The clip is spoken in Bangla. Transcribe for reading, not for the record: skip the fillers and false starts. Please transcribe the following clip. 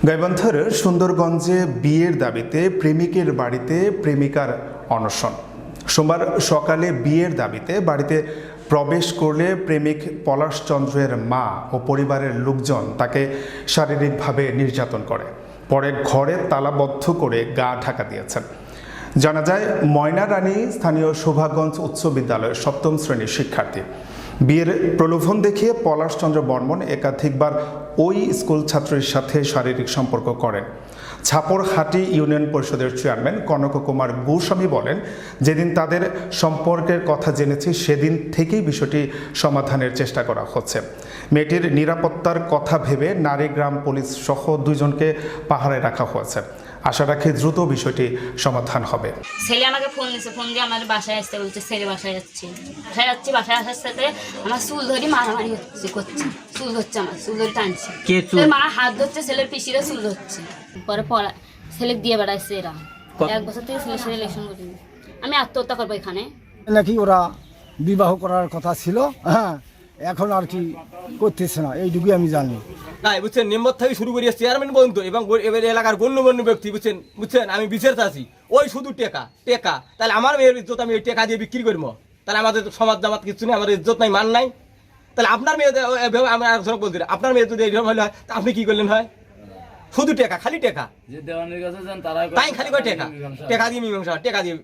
গাইবান্ধার সুন্দরগঞ্জে বিয়ের দাবিতে প্রেমিকের বাড়িতে প্রেমিকার অনশন। সোমবার সকালে বিয়ের দাবিতে বাড়িতে প্রবেশ করলে প্রেমিক পলাশ চন্দ্রের মা ও পরিবারের লোকজন তাকে শারীরিকভাবে নির্যাতন করে। পরে ঘরে তালাবদ্ধ করে গা ঢাকা দিয়েছেন। জানা যায়, ময়না রানী স্থানীয় শোভাগঞ্জ উচ্চ বিদ্যালয়ের 7ম শ্রেণীর শিক্ষার্থী। বিয়ের প্রলোভন দেখিয়ে পলাশ চন্দ্র বর্মন একাধিকবার ওই স্কুল ছাত্রীর সাথে শারীরিক সম্পর্ক করেন। ছাপরহাটি ইউনিয়ন পরিষদের চেয়ারম্যান কনক কুমার গোস্বামী বলেন, যেদিন তাদের সম্পর্কের কথা জেনেছি সেদিন থেকেই বিষয়টি সমাধানের চেষ্টা করা হচ্ছে। মেয়েটির নিরাপত্তার কথা ভেবে নারীগ্রাম পুলিশ সহ 2 জনকে পাহারায় রাখা হয়েছে। আশা রাখি দ্রুত বিষয়টি সমাধান হবে। ছেলে আমাকে ফোন দিয়েছে, ফোন দিয়ে আমার বাসায় আসতে বলছে। ছেলে বাসায় যাচ্ছি, বাসায় আসার সাথে আমার চুল ধরি মারামারি করছে। চুল ধরছে, আমার চুল ধরে টানছে, মা হাত ধরছে, ছেলের পিসিরা চুল ধরছে। পরে ছেলে দিয়ে বেড়াইছে। এরা 1 বছর থেকে ছেলের সাথে রিলেশন করিনি। আমি আত্মহত্যা করবো এখানে। নাকি ওরা বিবাহ করার কথা ছিল, হ্যাঁ, এখন আর কি করতেছে না, এইটুকুই আমি জানি। তাই বুঝছেন, মেম্বার থেকে শুরু করি চেয়ারম্যান পর্যন্ত এবং এবার এলাকার গণ্যমান্য ব্যক্তি বুঝছেন আমি বিচার চাচ্ছি। ওই শুধু টেকা তাহলে আমার মেয়ের ইজ্জত আমি ওই টেকা দিয়ে বিক্রি করবো? তাহলে আমাদের সমাজ জামাত কিছু নেই, আমাদের ইজ্জত নাই, মান নাই। তাহলে আপনার মেয়ে আমি আরেকজন বলতে আপনার মেয়ে যদি এইরকম হলে হয় তা আপনি কি করলেন? হয় শুধু টেকা, খালি টেকা, তাই খালি করে টেকা দিয়ে মীমাংসা, টেকা দিয়ে